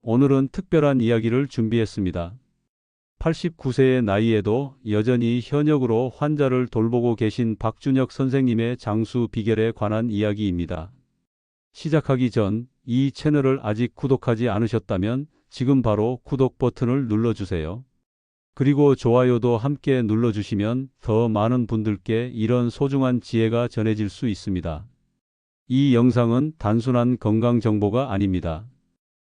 오늘은 특별한 이야기를 준비했습니다. 89세의 나이에도 여전히 현역으로 환자를 돌보고 계신 박준혁 선생님의 장수 비결에 관한 이야기입니다. 시작하기 전 이 채널을 아직 구독하지 않으셨다면 지금 바로 구독 버튼을 눌러주세요. 그리고 좋아요도 함께 눌러주시면 더 많은 분들께 이런 소중한 지혜가 전해질 수 있습니다. 이 영상은 단순한 건강 정보가 아닙니다.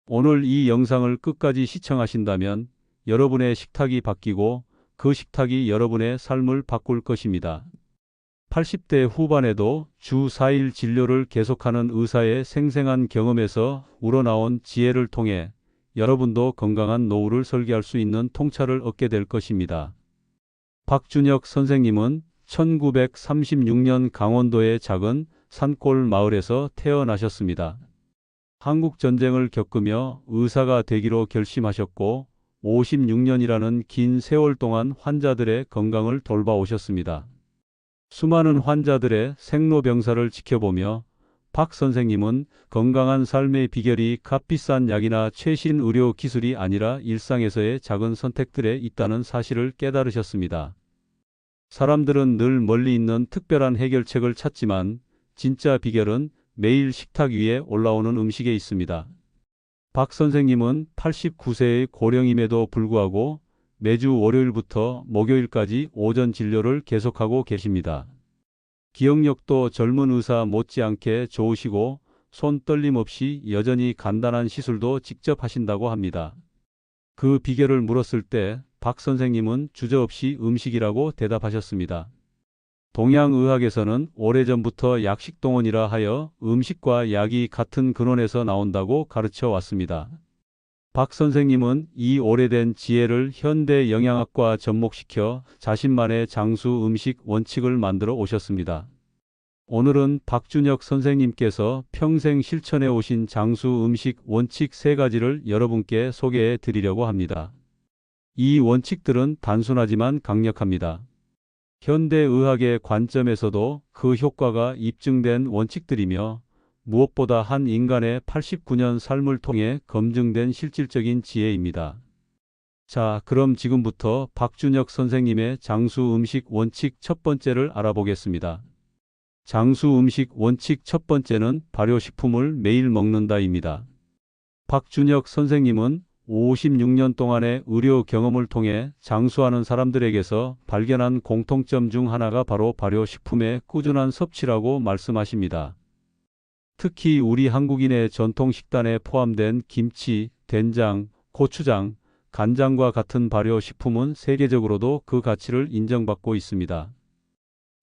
오늘 이 영상을 끝까지 시청하신다면 여러분의 식탁이 바뀌고 그 식탁이 여러분의 삶을 바꿀 것입니다. 80대 후반에도 주 4일 진료를 계속하는 의사의 생생한 경험에서 우러나온 지혜를 통해 여러분도 건강한 노후를 설계할 수 있는 통찰을 얻게 될 것입니다. 박준혁 선생님은 1936년 강원도의 작은 산골 마을에서 태어나셨습니다. 한국전쟁을 겪으며 의사가 되기로 결심하셨고 56년이라는 긴 세월 동안 환자들의 건강을 돌봐오셨습니다. 수많은 환자들의 생로병사를 지켜보며 박 선생님은 건강한 삶의 비결이 값비싼 약이나 최신 의료 기술이 아니라 일상에서의 작은 선택들에 있다는 사실을 깨달으셨습니다. 사람들은 늘 멀리 있는 특별한 해결책을 찾지만 진짜 비결은 매일 식탁 위에 올라오는 음식에 있습니다. 박 선생님은 89세의 고령임에도 불구하고 매주 월요일부터 목요일까지 오전 진료를 계속하고 계십니다. 기억력도 젊은 의사 못지않게 좋으시고 손 떨림 없이 여전히 간단한 시술도 직접 하신다고 합니다. 그 비결을 물었을 때 박 선생님은 주저없이 음식이라고 대답하셨습니다. 동양의학에서는 오래전부터 약식동원이라 하여 음식과 약이 같은 근원에서 나온다고 가르쳐 왔습니다. 박 선생님은 이 오래된 지혜를 현대 영양학과 접목시켜 자신만의 장수 음식 원칙을 만들어 오셨습니다. 오늘은 박준혁 선생님께서 평생 실천해 오신 장수 음식 원칙 3가지를 여러분께 소개해 드리려고 합니다. 이 원칙들은 단순하지만 강력합니다. 현대의학의 관점에서도 그 효과가 입증된 원칙들이며 무엇보다 한 인간의 89년 삶을 통해 검증된 실질적인 지혜입니다. 자, 그럼 지금부터 박준혁 선생님의 장수 음식 원칙 첫 번째를 알아보겠습니다. 장수 음식 원칙 첫 번째는 발효식품을 매일 먹는다입니다. 박준혁 선생님은 56년 동안의 의료 경험을 통해 장수하는 사람들에게서 발견한 공통점 중 하나가 바로 발효식품의 꾸준한 섭취라고 말씀하십니다. 특히 우리 한국인의 전통 식단에 포함된 김치, 된장, 고추장, 간장과 같은 발효식품은 세계적으로도 그 가치를 인정받고 있습니다.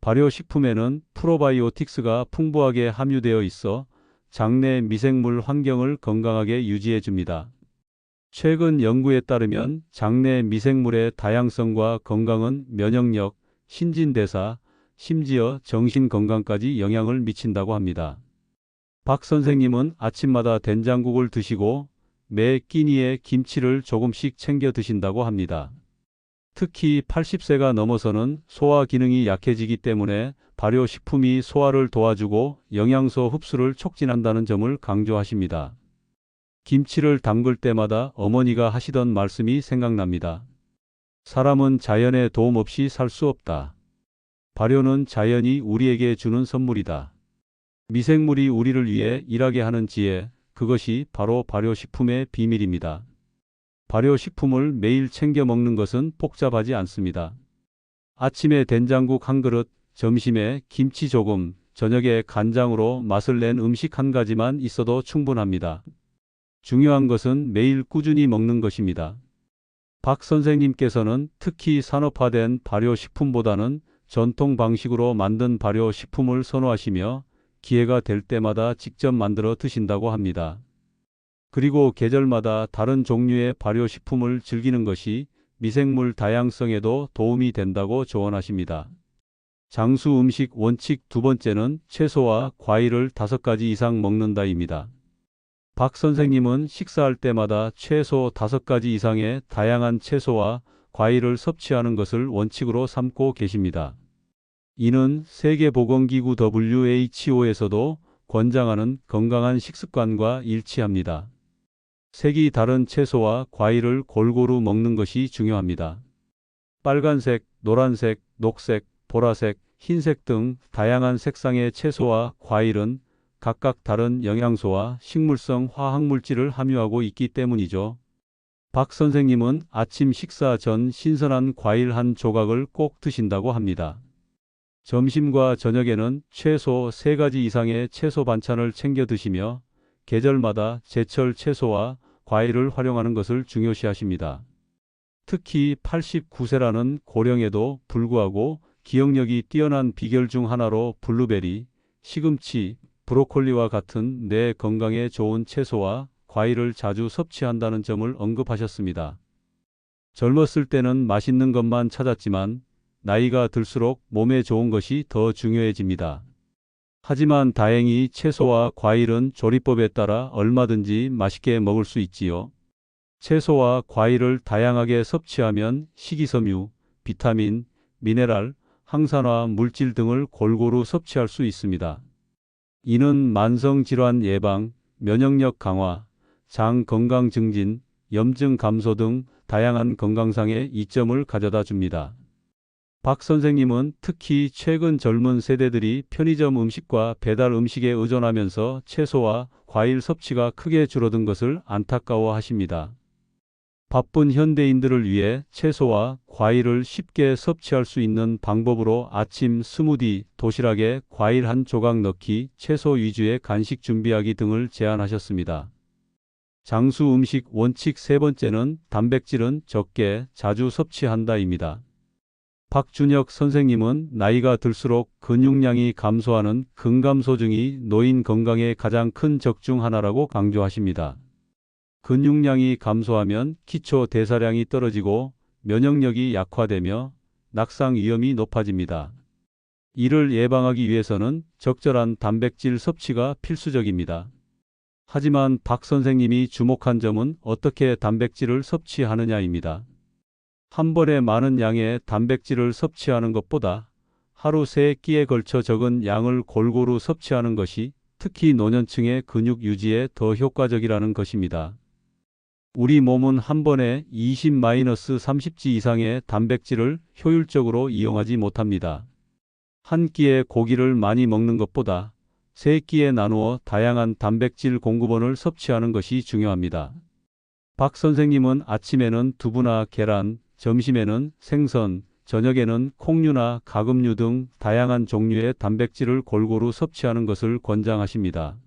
발효식품에는 프로바이오틱스가 풍부하게 함유되어 있어 장내 미생물 환경을 건강하게 유지해 줍니다. 최근 연구에 따르면 장내 미생물의 다양성과 건강은 면역력, 신진대사, 심지어 정신 건강까지 영향을 미친다고 합니다. 박 선생님은 아침마다 된장국을 드시고 매 끼니에 김치를 조금씩 챙겨 드신다고 합니다. 특히 80세가 넘어서는 소화 기능이 약해지기 때문에 발효식품이 소화를 도와주고 영양소 흡수를 촉진한다는 점을 강조하십니다. 김치를 담글 때마다 어머니가 하시던 말씀이 생각납니다. 사람은 자연의 도움 없이 살 수 없다. 발효는 자연이 우리에게 주는 선물이다. 미생물이 우리를 위해 일하게 하는 지혜, 그것이 바로 발효식품의 비밀입니다. 발효식품을 매일 챙겨 먹는 것은 복잡하지 않습니다. 아침에 된장국 한 그릇, 점심에 김치 조금, 저녁에 간장으로 맛을 낸 음식 한 가지만 있어도 충분합니다. 중요한 것은 매일 꾸준히 먹는 것입니다. 박 선생님께서는 특히 산업화된 발효식품보다는 전통 방식으로 만든 발효식품을 선호하시며 기회가 될 때마다 직접 만들어 드신다고 합니다. 그리고 계절마다 다른 종류의 발효식품을 즐기는 것이 미생물 다양성에도 도움이 된다고 조언하십니다. 장수 음식 원칙 두 번째는 채소와 과일을 5가지 이상 먹는다입니다. 박 선생님은 식사할 때마다 최소 5가지 이상의 다양한 채소와 과일을 섭취하는 것을 원칙으로 삼고 계십니다. 이는 세계보건기구 WHO에서도 권장하는 건강한 식습관과 일치합니다. 색이 다른 채소와 과일을 골고루 먹는 것이 중요합니다. 빨간색, 노란색, 녹색, 보라색, 흰색 등 다양한 색상의 채소와 과일은 각각 다른 영양소와 식물성 화학물질을 함유하고 있기 때문이죠. 박 선생님은 아침 식사 전 신선한 과일 한 조각을 꼭 드신다고 합니다. 점심과 저녁에는 최소 3가지 이상의 채소 반찬을 챙겨 드시며 계절마다 제철 채소와 과일을 활용하는 것을 중요시하십니다. 특히 89세라는 고령에도 불구하고 기억력이 뛰어난 비결 중 하나로 블루베리, 시금치, 브로콜리와 같은 뇌 건강에 좋은 채소와 과일을 자주 섭취한다는 점을 언급하셨습니다. 젊었을 때는 맛있는 것만 찾았지만 나이가 들수록 몸에 좋은 것이 더 중요해집니다. 하지만 다행히 채소와 과일은 조리법에 따라 얼마든지 맛있게 먹을 수 있지요. 채소와 과일을 다양하게 섭취하면 식이섬유, 비타민, 미네랄, 항산화 물질 등을 골고루 섭취할 수 있습니다. 이는 만성질환 예방, 면역력 강화, 장 건강 증진, 염증 감소 등 다양한 건강상의 이점을 가져다 줍니다. 박 선생님은 특히 최근 젊은 세대들이 편의점 음식과 배달 음식에 의존하면서 채소와 과일 섭취가 크게 줄어든 것을 안타까워하십니다. 바쁜 현대인들을 위해 채소와 과일을 쉽게 섭취할 수 있는 방법으로 아침 스무디, 도시락에 과일 한 조각 넣기, 채소 위주의 간식 준비하기 등을 제안하셨습니다. 장수 음식 원칙 3번째는 단백질은 적게, 자주 섭취한다입니다. 박준혁 선생님은 나이가 들수록 근육량이 감소하는 근감소증이 노인 건강에 가장 큰 적 중 하나라고 강조하십니다. 근육량이 감소하면 기초 대사량이 떨어지고 면역력이 약화되며 낙상 위험이 높아집니다. 이를 예방하기 위해서는 적절한 단백질 섭취가 필수적입니다. 하지만 박 선생님이 주목한 점은 어떻게 단백질을 섭취하느냐입니다. 한 번에 많은 양의 단백질을 섭취하는 것보다 하루 3끼에 걸쳐 적은 양을 골고루 섭취하는 것이 특히 노년층의 근육 유지에 더 효과적이라는 것입니다. 우리 몸은 한 번에 20-30g 이상의 단백질을 효율적으로 이용하지 못합니다. 한 끼에 고기를 많이 먹는 것보다 3끼에 나누어 다양한 단백질 공급원을 섭취하는 것이 중요합니다. 박 선생님은 아침에는 두부나 계란, 점심에는 생선, 저녁에는 콩류나 가금류 등 다양한 종류의 단백질을 골고루 섭취하는 것을 권장하십니다.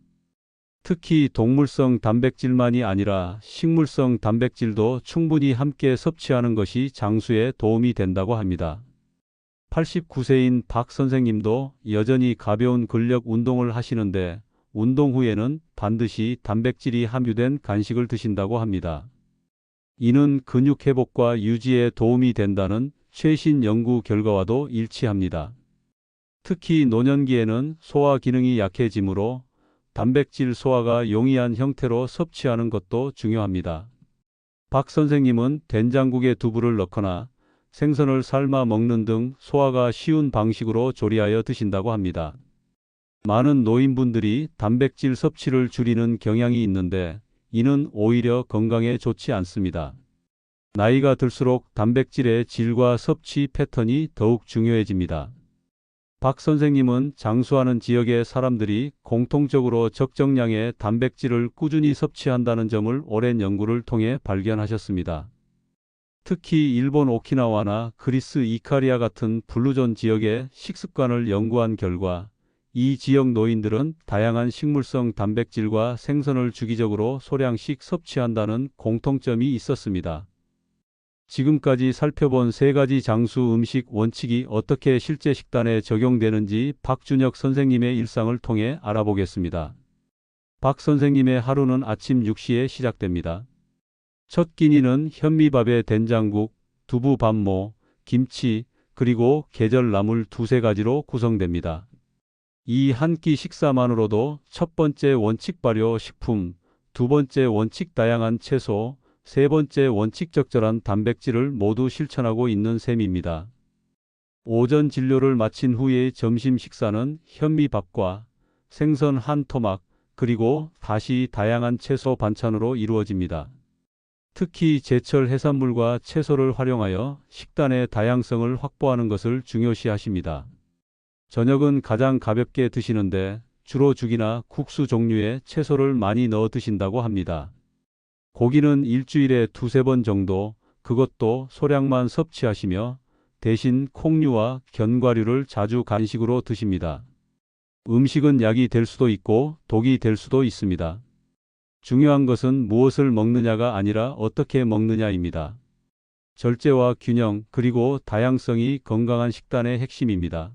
특히 동물성 단백질만이 아니라 식물성 단백질도 충분히 함께 섭취하는 것이 장수에 도움이 된다고 합니다. 89세인 박 선생님도 여전히 가벼운 근력 운동을 하시는데 운동 후에는 반드시 단백질이 함유된 간식을 드신다고 합니다. 이는 근육 회복과 유지에 도움이 된다는 최신 연구 결과와도 일치합니다. 특히 노년기에는 소화 기능이 약해지므로 단백질 소화가 용이한 형태로 섭취하는 것도 중요합니다. 박 선생님은 된장국에 두부를 넣거나 생선을 삶아 먹는 등 소화가 쉬운 방식으로 조리하여 드신다고 합니다. 많은 노인분들이 단백질 섭취를 줄이는 경향이 있는데 이는 오히려 건강에 좋지 않습니다. 나이가 들수록 단백질의 질과 섭취 패턴이 더욱 중요해집니다. 박 선생님은 장수하는 지역의 사람들이 공통적으로 적정량의 단백질을 꾸준히 섭취한다는 점을 오랜 연구를 통해 발견하셨습니다. 특히 일본 오키나와나 그리스 이카리아 같은 블루존 지역의 식습관을 연구한 결과 이 지역 노인들은 다양한 식물성 단백질과 생선을 주기적으로 소량씩 섭취한다는 공통점이 있었습니다. 지금까지 살펴본 3가지 장수 음식 원칙이 어떻게 실제 식단에 적용되는지 박준혁 선생님의 일상을 통해 알아보겠습니다. 박 선생님의 하루는 아침 6시에 시작됩니다. 첫 끼니는 현미밥에 된장국, 두부 밥모, 김치, 그리고 계절 나물 2-3가지로 구성됩니다. 이 한 끼 식사만으로도 첫 번째 원칙 발효 식품, 두 번째 원칙 다양한 채소, 세 번째 원칙 적절한 단백질을 모두 실천하고 있는 셈입니다. 오전 진료를 마친 후의 점심 식사는 현미밥과 생선 한 토막, 그리고 다시 다양한 채소 반찬으로 이루어집니다. 특히 제철 해산물과 채소를 활용하여 식단의 다양성을 확보하는 것을 중요시하십니다. 저녁은 가장 가볍게 드시는데 주로 죽이나 국수 종류의 채소를 많이 넣어 드신다고 합니다. 고기는 일주일에 두세 번 정도, 그것도 소량만 섭취하시며 대신 콩류와 견과류를 자주 간식으로 드십니다. 음식은 약이 될 수도 있고 독이 될 수도 있습니다. 중요한 것은 무엇을 먹느냐가 아니라 어떻게 먹느냐입니다. 절제와 균형 그리고 다양성이 건강한 식단의 핵심입니다.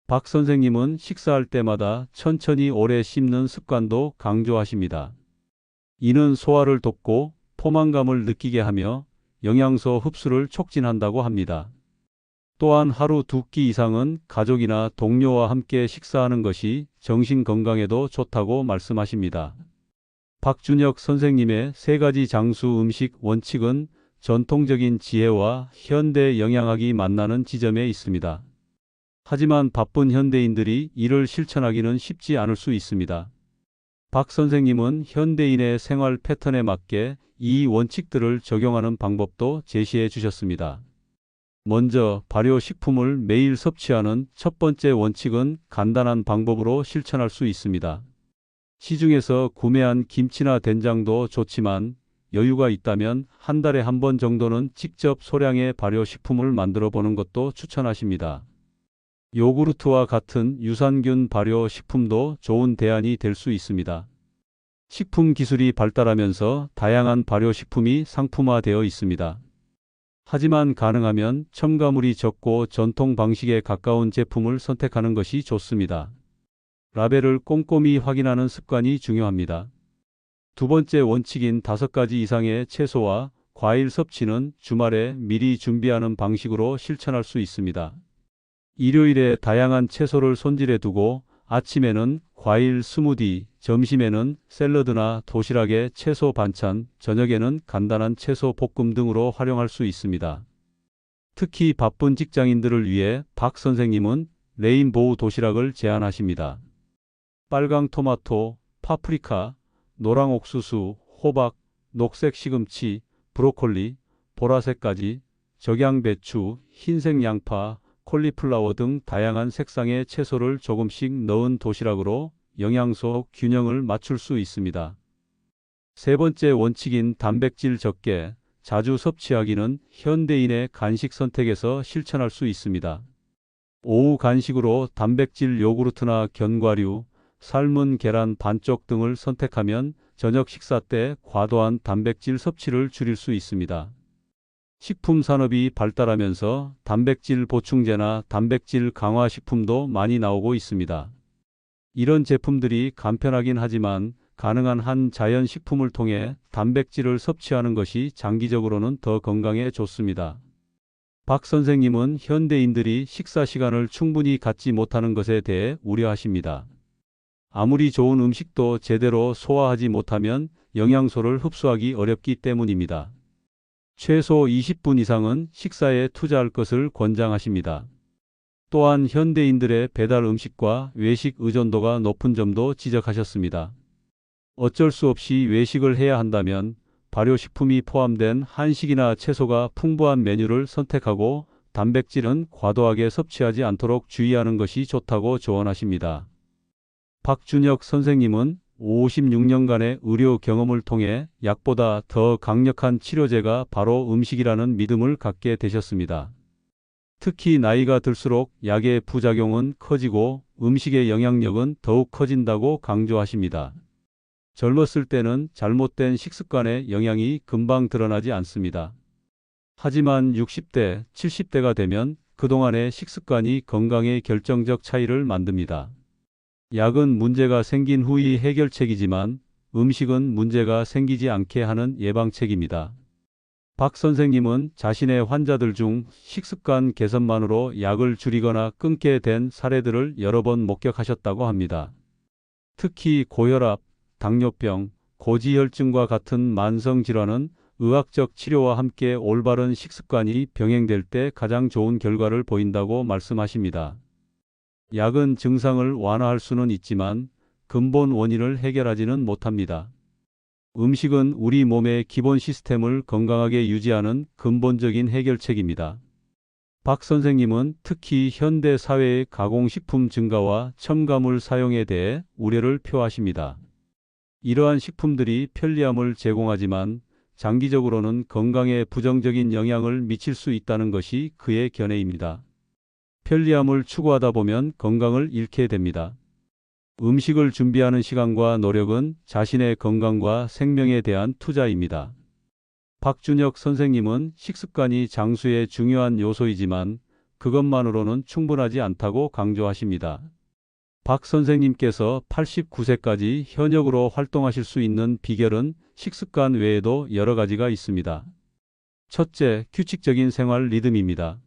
박 선생님은 식사할 때마다 천천히 오래 씹는 습관도 강조하십니다. 이는 소화를 돕고 포만감을 느끼게 하며 영양소 흡수를 촉진한다고 합니다. 또한 하루 2끼 이상은 가족이나 동료와 함께 식사하는 것이 정신 건강에도 좋다고 말씀하십니다. 박준혁 선생님의 3가지 장수 음식 원칙은 전통적인 지혜와 현대 영양학이 만나는 지점에 있습니다. 하지만 바쁜 현대인들이 이를 실천하기는 쉽지 않을 수 있습니다. 박 선생님은 현대인의 생활 패턴에 맞게 이 원칙들을 적용하는 방법도 제시해 주셨습니다. 먼저 발효식품을 매일 섭취하는 첫 번째 원칙은 간단한 방법으로 실천할 수 있습니다. 시중에서 구매한 김치나 된장도 좋지만 여유가 있다면 한 달에 한 번 정도는 직접 소량의 발효식품을 만들어 보는 것도 추천하십니다. 요구르트와 같은 유산균 발효식품도 좋은 대안이 될 수 있습니다. 식품 기술이 발달하면서 다양한 발효식품이 상품화되어 있습니다. 하지만 가능하면 첨가물이 적고 전통 방식에 가까운 제품을 선택하는 것이 좋습니다. 라벨을 꼼꼼히 확인하는 습관이 중요합니다. 두 번째 원칙인 5가지 이상의 채소와 과일 섭취는 주말에 미리 준비하는 방식으로 실천할 수 있습니다. 일요일에 다양한 채소를 손질해 두고 아침에는 과일 스무디, 점심에는 샐러드나 도시락에 채소 반찬, 저녁에는 간단한 채소 볶음 등으로 활용할 수 있습니다. 특히 바쁜 직장인들을 위해 박 선생님은 레인보우 도시락을 제안하십니다. 빨강 토마토, 파프리카, 노랑 옥수수, 호박, 녹색 시금치, 브로콜리, 보라색 가지, 적양 배추, 흰색 양파, 콜리플라워 등 다양한 색상의 채소를 조금씩 넣은 도시락으로 영양소 균형을 맞출 수 있습니다. 세 번째 원칙인 단백질 적게, 자주 섭취하기는 현대인의 간식 선택에서 실천할 수 있습니다. 오후 간식으로 단백질 요구르트나 견과류, 삶은 계란 반쪽 등을 선택하면 저녁 식사 때 과도한 단백질 섭취를 줄일 수 있습니다. 식품 산업이 발달하면서 단백질 보충제나 단백질 강화 식품도 많이 나오고 있습니다. 이런 제품들이 간편하긴 하지만 가능한 한 자연 식품을 통해 단백질을 섭취하는 것이 장기적으로는 더 건강에 좋습니다. 박 선생님은 현대인들이 식사 시간을 충분히 갖지 못하는 것에 대해 우려하십니다. 아무리 좋은 음식도 제대로 소화하지 못하면 영양소를 흡수하기 어렵기 때문입니다. 최소 20분 이상은 식사에 투자할 것을 권장하십니다. 또한 현대인들의 배달 음식과 외식 의존도가 높은 점도 지적하셨습니다. 어쩔 수 없이 외식을 해야 한다면 발효식품이 포함된 한식이나 채소가 풍부한 메뉴를 선택하고 단백질은 과도하게 섭취하지 않도록 주의하는 것이 좋다고 조언하십니다. 박준혁 선생님은 56년간의 의료 경험을 통해 약보다 더 강력한 치료제가 바로 음식이라는 믿음을 갖게 되셨습니다. 특히 나이가 들수록 약의 부작용은 커지고 음식의 영향력은 더욱 커진다고 강조하십니다. 젊었을 때는 잘못된 식습관의 영향이 금방 드러나지 않습니다. 하지만 60대, 70대가 되면 그동안의 식습관이 건강에 결정적 차이를 만듭니다. 약은 문제가 생긴 후의 해결책이지만 음식은 문제가 생기지 않게 하는 예방책입니다. 박 선생님은 자신의 환자들 중 식습관 개선만으로 약을 줄이거나 끊게 된 사례들을 여러 번 목격하셨다고 합니다. 특히 고혈압, 당뇨병, 고지혈증과 같은 만성질환은 의학적 치료와 함께 올바른 식습관이 병행될 때 가장 좋은 결과를 보인다고 말씀하십니다. 약은 증상을 완화할 수는 있지만 근본 원인을 해결하지는 못합니다. 음식은 우리 몸의 기본 시스템을 건강하게 유지하는 근본적인 해결책입니다. 박 선생님은 특히 현대 사회의 가공식품 증가와 첨가물 사용에 대해 우려를 표하십니다. 이러한 식품들이 편리함을 제공하지만 장기적으로는 건강에 부정적인 영향을 미칠 수 있다는 것이 그의 견해입니다. 편리함을 추구하다 보면 건강을 잃게 됩니다. 음식을 준비하는 시간과 노력은 자신의 건강과 생명에 대한 투자입니다. 박준혁 선생님은 식습관이 장수의 중요한 요소이지만 그것만으로는 충분하지 않다고 강조하십니다. 박 선생님께서 89세까지 현역으로 활동하실 수 있는 비결은 식습관 외에도 여러 가지가 있습니다. 첫째, 규칙적인 생활 리듬입니다.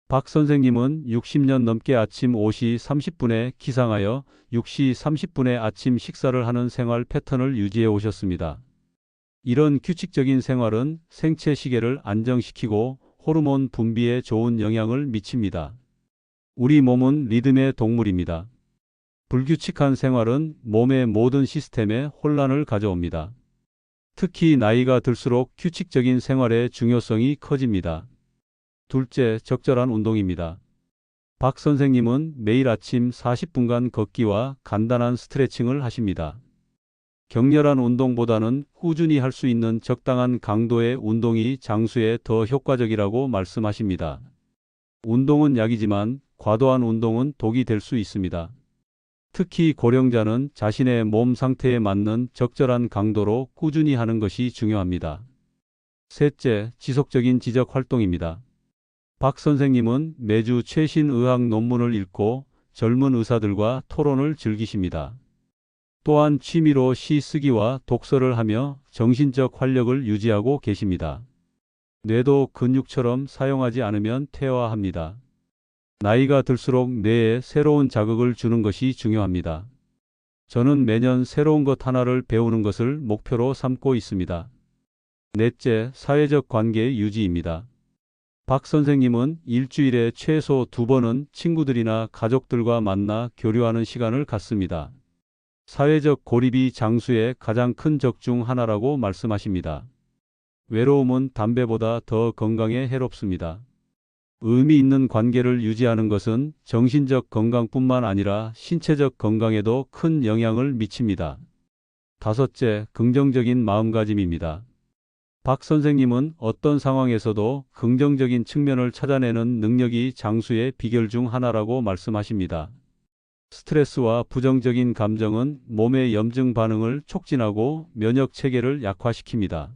박 선생님은 60년 넘게 아침 5시 30분에 기상하여 6시 30분에 아침 식사를 하는 생활 패턴을 유지해 오셨습니다. 이런 규칙적인 생활은 생체 시계를 안정시키고 호르몬 분비에 좋은 영향을 미칩니다. 우리 몸은 리듬의 동물입니다. 불규칙한 생활은 몸의 모든 시스템에 혼란을 가져옵니다. 특히 나이가 들수록 규칙적인 생활의 중요성이 커집니다. 둘째, 적절한 운동입니다. 박 선생님은 매일 아침 40분간 걷기와 간단한 스트레칭을 하십니다. 격렬한 운동보다는 꾸준히 할 수 있는 적당한 강도의 운동이 장수에 더 효과적이라고 말씀하십니다. 운동은 약이지만 과도한 운동은 독이 될 수 있습니다. 특히 고령자는 자신의 몸 상태에 맞는 적절한 강도로 꾸준히 하는 것이 중요합니다. 셋째, 지속적인 지적 활동입니다. 박 선생님은 매주 최신 의학 논문을 읽고 젊은 의사들과 토론을 즐기십니다. 또한 취미로 시 쓰기와 독서를 하며 정신적 활력을 유지하고 계십니다. 뇌도 근육처럼 사용하지 않으면 퇴화합니다. 나이가 들수록 뇌에 새로운 자극을 주는 것이 중요합니다. 저는 매년 새로운 것 하나를 배우는 것을 목표로 삼고 있습니다. 넷째, 사회적 관계 유지입니다. 박 선생님은 일주일에 최소 2번은 친구들이나 가족들과 만나 교류하는 시간을 갖습니다. 사회적 고립이 장수의 가장 큰 적 중 하나라고 말씀하십니다. 외로움은 담배보다 더 건강에 해롭습니다. 의미 있는 관계를 유지하는 것은 정신적 건강뿐만 아니라 신체적 건강에도 큰 영향을 미칩니다. 다섯째, 긍정적인 마음가짐입니다. 박 선생님은 어떤 상황에서도 긍정적인 측면을 찾아내는 능력이 장수의 비결 중 하나라고 말씀하십니다. 스트레스와 부정적인 감정은 몸의 염증 반응을 촉진하고 면역 체계를 약화시킵니다.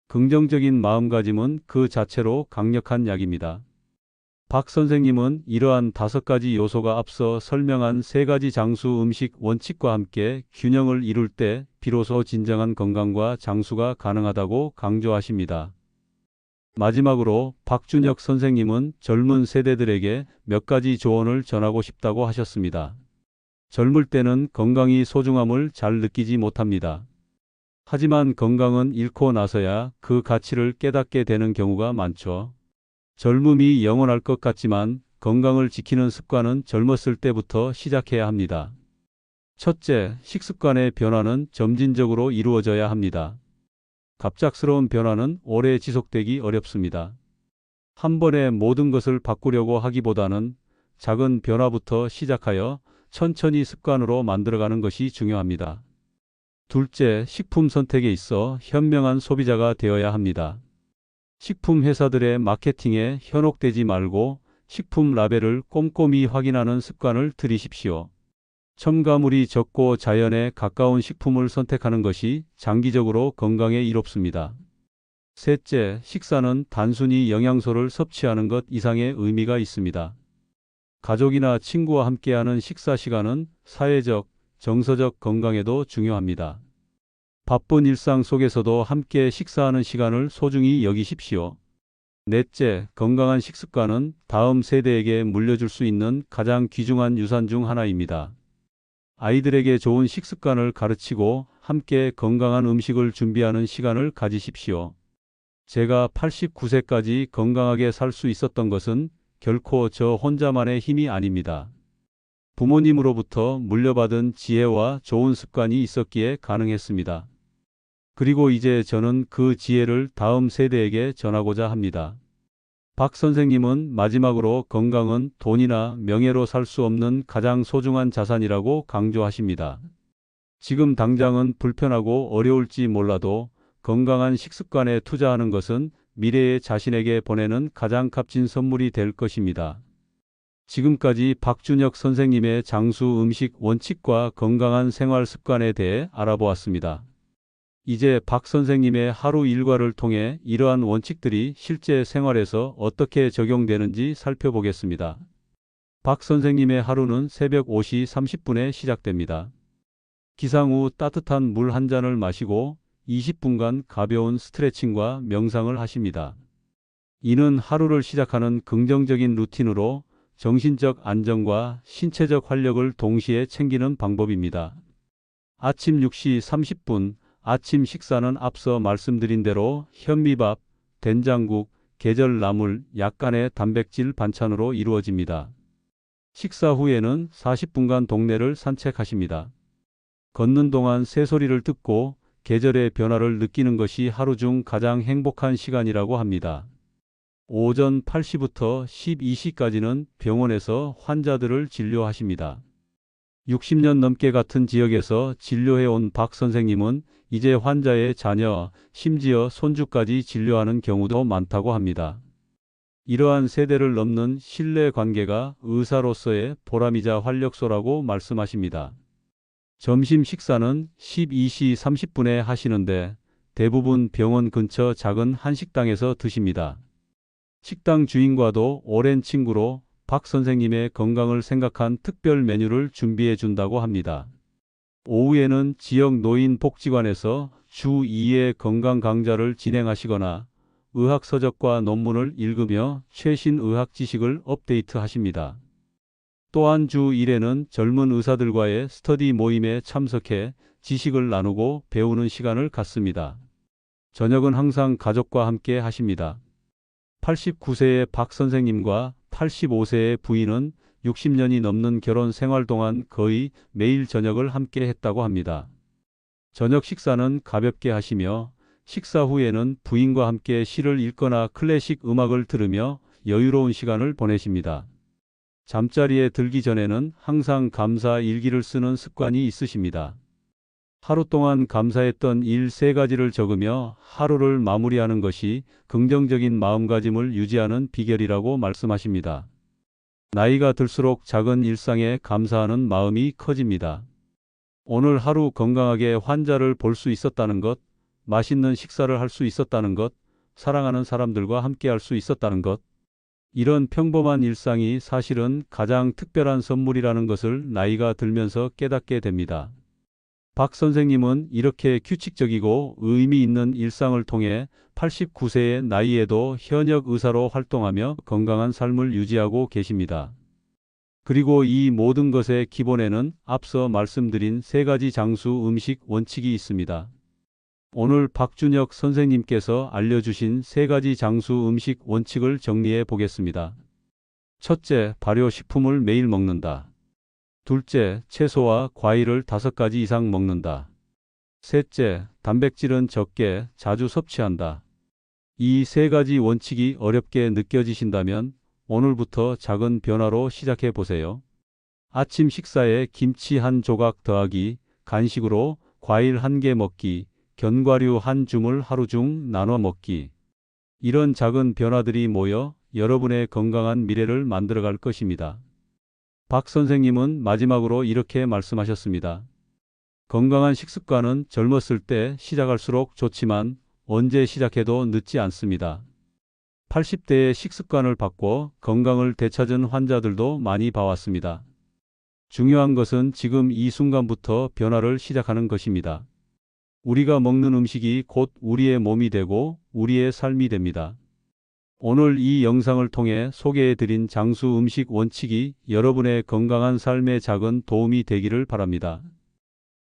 긍정적인 마음가짐은 그 자체로 강력한 약입니다. 박 선생님은 이러한 5가지 요소가 앞서 설명한 3가지 장수 음식 원칙과 함께 균형을 이룰 때 비로소 진정한 건강과 장수가 가능하다고 강조하십니다. 마지막으로 박준혁 선생님은 젊은 세대들에게 몇 가지 조언을 전하고 싶다고 하셨습니다. 젊을 때는 건강이 소중함을 잘 느끼지 못합니다. 하지만 건강은 잃고 나서야 그 가치를 깨닫게 되는 경우가 많죠. 젊음이 영원할 것 같지만 건강을 지키는 습관은 젊었을 때부터 시작해야 합니다. 첫째, 식습관의 변화는 점진적으로 이루어져야 합니다. 갑작스러운 변화는 오래 지속되기 어렵습니다. 한 번에 모든 것을 바꾸려고 하기보다는 작은 변화부터 시작하여 천천히 습관으로 만들어가는 것이 중요합니다. 둘째, 식품 선택에 있어 현명한 소비자가 되어야 합니다. 식품 회사들의 마케팅에 현혹되지 말고 식품 라벨을 꼼꼼히 확인하는 습관을 들이십시오. 첨가물이 적고 자연에 가까운 식품을 선택하는 것이 장기적으로 건강에 이롭습니다. 셋째, 식사는 단순히 영양소를 섭취하는 것 이상의 의미가 있습니다. 가족이나 친구와 함께하는 식사 시간은 사회적, 정서적 건강에도 중요합니다. 바쁜 일상 속에서도 함께 식사하는 시간을 소중히 여기십시오. 넷째, 건강한 식습관은 다음 세대에게 물려줄 수 있는 가장 귀중한 유산 중 하나입니다. 아이들에게 좋은 식습관을 가르치고 함께 건강한 음식을 준비하는 시간을 가지십시오. 제가 89세까지 건강하게 살 수 있었던 것은 결코 저 혼자만의 힘이 아닙니다. 부모님으로부터 물려받은 지혜와 좋은 습관이 있었기에 가능했습니다. 그리고 이제 저는 그 지혜를 다음 세대에게 전하고자 합니다. 박 선생님은 마지막으로 건강은 돈이나 명예로 살 수 없는 가장 소중한 자산이라고 강조하십니다. 지금 당장은 불편하고 어려울지 몰라도 건강한 식습관에 투자하는 것은 미래의 자신에게 보내는 가장 값진 선물이 될 것입니다. 지금까지 박준혁 선생님의 장수 음식 원칙과 건강한 생활 습관에 대해 알아보았습니다. 이제 박 선생님의 하루 일과를 통해 이러한 원칙들이 실제 생활에서 어떻게 적용되는지 살펴보겠습니다. 박 선생님의 하루는 새벽 5시 30분에 시작됩니다. 기상 후 따뜻한 물 한 잔을 마시고 20분간 가벼운 스트레칭과 명상을 하십니다. 이는 하루를 시작하는 긍정적인 루틴으로 정신적 안정과 신체적 활력을 동시에 챙기는 방법입니다. 아침 6시 30분 아침 식사는 앞서 말씀드린 대로 현미밥, 된장국, 계절 나물, 약간의 단백질 반찬으로 이루어집니다. 식사 후에는 40분간 동네를 산책하십니다. 걷는 동안 새소리를 듣고 계절의 변화를 느끼는 것이 하루 중 가장 행복한 시간이라고 합니다. 오전 8시부터 12시까지는 병원에서 환자들을 진료하십니다. 60년 넘게 같은 지역에서 진료해온 박 선생님은 이제 환자의 자녀, 심지어 손주까지 진료하는 경우도 많다고 합니다. 이러한 세대를 넘는 신뢰 관계가 의사로서의 보람이자 활력소라고 말씀하십니다. 점심 식사는 12시 30분에 하시는데 대부분 병원 근처 작은 한식당에서 드십니다. 식당 주인과도 오랜 친구로 박 선생님의 건강을 생각한 특별 메뉴를 준비해 준다고 합니다. 오후에는 지역 노인복지관에서 주 2회 건강 강좌를 진행하시거나 의학 서적과 논문을 읽으며 최신 의학 지식을 업데이트하십니다. 또한 주 1회는 젊은 의사들과의 스터디 모임에 참석해 지식을 나누고 배우는 시간을 갖습니다. 저녁은 항상 가족과 함께 하십니다. 89세의 박 선생님과 85세의 부인은 60년이 넘는 결혼 생활 동안 거의 매일 저녁을 함께 했다고 합니다. 저녁 식사는 가볍게 하시며 식사 후에는 부인과 함께 시를 읽거나 클래식 음악을 들으며 여유로운 시간을 보내십니다. 잠자리에 들기 전에는 항상 감사 일기를 쓰는 습관이 있으십니다. 하루 동안 감사했던 일 3가지를 적으며 하루를 마무리하는 것이 긍정적인 마음가짐을 유지하는 비결이라고 말씀하십니다. 나이가 들수록 작은 일상에 감사하는 마음이 커집니다. 오늘 하루 건강하게 환자를 볼 수 있었다는 것, 맛있는 식사를 할 수 있었다는 것, 사랑하는 사람들과 함께 할 수 있었다는 것, 이런 평범한 일상이 사실은 가장 특별한 선물이라는 것을 나이가 들면서 깨닫게 됩니다. 박 선생님은 이렇게 규칙적이고 의미 있는 일상을 통해 89세의 나이에도 현역 의사로 활동하며 건강한 삶을 유지하고 계십니다. 그리고 이 모든 것의 기본에는 앞서 말씀드린 3가지 장수 음식 원칙이 있습니다. 오늘 박준혁 선생님께서 알려주신 3가지 장수 음식 원칙을 정리해 보겠습니다. 첫째, 발효식품을 매일 먹는다. 둘째, 채소와 과일을 5가지 이상 먹는다. 셋째, 단백질은 적게, 자주 섭취한다. 이 3가지 원칙이 어렵게 느껴지신다면 오늘부터 작은 변화로 시작해 보세요. 아침 식사에 김치 한 조각 더하기, 간식으로 과일 1개 먹기, 견과류 한 줌을 하루 중 나눠 먹기. 이런 작은 변화들이 모여 여러분의 건강한 미래를 만들어갈 것입니다. 박 선생님은 마지막으로 이렇게 말씀하셨습니다. 건강한 식습관은 젊었을 때 시작할수록 좋지만 언제 시작해도 늦지 않습니다. 80대의 식습관을 바꿔 건강을 되찾은 환자들도 많이 봐왔습니다. 중요한 것은 지금 이 순간부터 변화를 시작하는 것입니다. 우리가 먹는 음식이 곧 우리의 몸이 되고 우리의 삶이 됩니다. 오늘 이 영상을 통해 소개해드린 장수 음식 원칙이 여러분의 건강한 삶에 작은 도움이 되기를 바랍니다.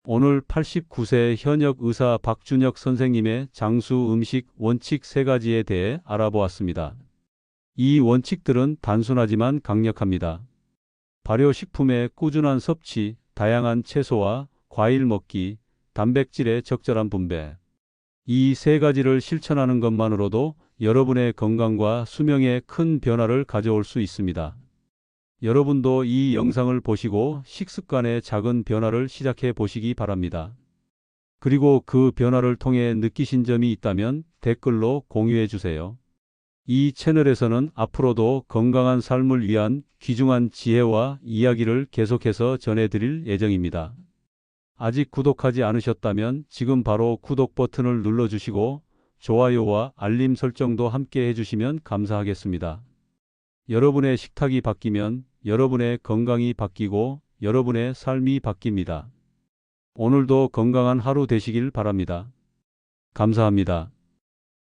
오늘 89세 현역 의사 박준혁 선생님의 장수 음식 원칙 3가지에 대해 알아보았습니다. 이 원칙들은 단순하지만 강력합니다. 발효식품의 꾸준한 섭취, 다양한 채소와 과일 먹기, 단백질의 적절한 분배. 이 세 가지를 실천하는 것만으로도 여러분의 건강과 수명에 큰 변화를 가져올 수 있습니다. 여러분도 이 영상을 보시고 식습관의 작은 변화를 시작해 보시기 바랍니다. 그리고 그 변화를 통해 느끼신 점이 있다면 댓글로 공유해 주세요. 이 채널에서는 앞으로도 건강한 삶을 위한 귀중한 지혜와 이야기를 계속해서 전해드릴 예정입니다. 아직 구독하지 않으셨다면 지금 바로 구독 버튼을 눌러주시고 좋아요와 알림 설정도 함께 해주시면 감사하겠습니다. 여러분의 식탁이 바뀌면 여러분의 건강이 바뀌고 여러분의 삶이 바뀝니다. 오늘도 건강한 하루 되시길 바랍니다. 감사합니다.